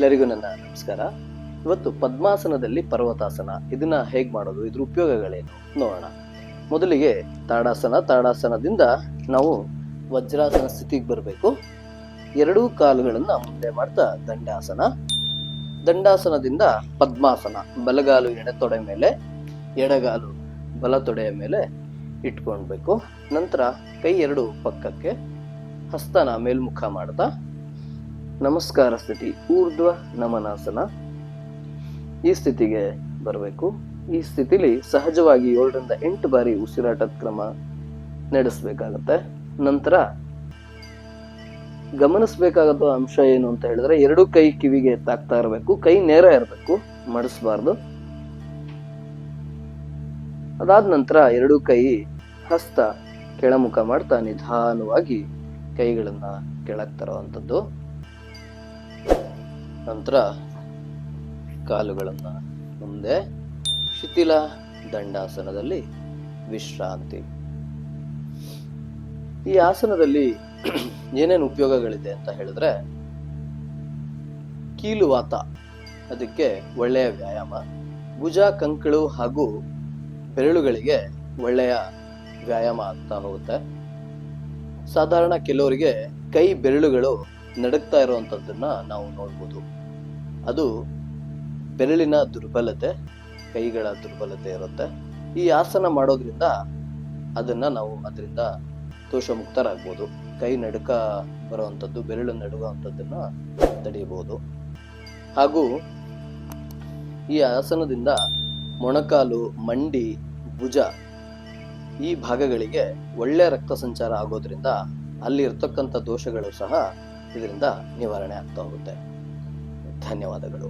ಎಲ್ಲರಿಗೂ ನನ್ನ ನಮಸ್ಕಾರ. ಇವತ್ತು ಪದ್ಮಾಸನದಲ್ಲಿ ಪರ್ವತಾಸನ ಇದನ್ನ ಹೇಗ್ ಮಾಡೋದು, ಇದ್ರ ಉಪಯೋಗಗಳೇನು ನೋಡೋಣ. ಮೊದಲಿಗೆ ತಾಡಾಸನದಿಂದ ನಾವು ವಜ್ರಾಸನ ಸ್ಥಿತಿಗೆ ಬರಬೇಕು. ಎರಡೂ ಕಾಲುಗಳನ್ನ ಮುಂದೆ ಮಾಡ್ತಾ ದಂಡಾಸನದಿಂದ ಪದ್ಮಾಸನ, ಬಲಗಾಲು ಎಡತೊಡೆ ಮೇಲೆ, ಎಡಗಾಲು ಬಲ ತೊಡೆಯ ಮೇಲೆ ಇಟ್ಕೊಳ್ಬೇಕು. ನಂತರ ಕೈ ಎರಡು ಪಕ್ಕಕ್ಕೆ, ಹಸ್ತನ ಮೇಲ್ಮುಖ ಮಾಡ್ತಾ ನಮಸ್ಕಾರ ಸ್ಥಿತಿ, ಊರ್ಧ್ವ ನಮನಾಸನ, ಈ ಸ್ಥಿತಿಗೆ ಬರಬೇಕು. ಈ ಸ್ಥಿತಿಲಿ ಸಹಜವಾಗಿ 7 ರಿಂದ 8 ಬಾರಿ ಉಸಿರಾಟದ ಕ್ರಮ ನಡೆಸಬೇಕಾಗತ್ತೆ. ನಂತರ ಗಮನಿಸಬೇಕಾದ ಅಂಶ ಏನು ಅಂತ ಹೇಳಿದ್ರೆ, ಎರಡು ಕೈ ಕಿವಿಗೆ ತಾಕ್ತಾ ಇರಬೇಕು, ಕೈ ನೇರ ಇರಬೇಕು, ಮಡಿಸಬಾರ್ದು. ಅದಾದ ನಂತರ ಎರಡು ಕೈ ಹಸ್ತ ಕೆಳಮುಖ ಮಾಡ್ತಾ ನಿಧಾನವಾಗಿ ಕೈಗಳನ್ನ ಕೆಳಗ್ ತರುವಂಥದ್ದು. ನಂತರ ಕಾಲುಗಳನ್ನ ಮುಂದೆ, ಶಿಥಿಲ ದಂಡಾಸನದಲ್ಲಿ ವಿಶ್ರಾಂತಿ. ಈ ಆಸನದಲ್ಲಿ ಏನೇನು ಉಪಯೋಗಗಳಿದೆ ಅಂತ ಹೇಳಿದ್ರೆ, ಕೀಲುವಾತ ಅದಕ್ಕೆ ಒಳ್ಳೆಯ ವ್ಯಾಯಾಮ, ಭುಜ, ಕಂಕಳು ಹಾಗೂ ಬೆರಳುಗಳಿಗೆ ಒಳ್ಳೆಯ ವ್ಯಾಯಾಮ ಆಗ್ತಾ ಹೋಗುತ್ತೆ. ಸಾಧಾರಣ ಕೆಲವರಿಗೆ ಕೈ ಬೆರಳುಗಳು ನಡುಗ್ತಾ ಇರುವಂತದ್ದನ್ನ ನಾವು ನೋಡ್ಬೋದು. ಅದು ಬೆರಳಿನ ದುರ್ಬಲತೆ, ಕೈಗಳ ದುರ್ಬಲತೆ ಇರುತ್ತೆ. ಈ ಆಸನ ಮಾಡೋದ್ರಿಂದ ಅದರಿಂದ ದೋಷ ಮುಕ್ತರಾಗ್ಬೋದು. ಕೈ ನಡುಕ ಬರುವಂಥದ್ದು, ಬೆರಳು ನಡುಗುವಂಥದ್ದನ್ನ ತಡೆಯಬಹುದು. ಹಾಗೂ ಈ ಆಸನದಿಂದ ಮೊಣಕಾಲು, ಮಂಡಿ, ಭುಜ ಈ ಭಾಗಗಳಿಗೆ ಒಳ್ಳೆಯ ರಕ್ತ ಸಂಚಾರ ಆಗೋದ್ರಿಂದ ಅಲ್ಲಿ ಇರ್ತಕ್ಕಂಥ ದೋಷಗಳು ಸಹ ಇದರಿಂದ ನಿವಾರಣೆ ಆಗ್ತಾ ಹೋಗುತ್ತೆ. ಧನ್ಯವಾದಗಳು.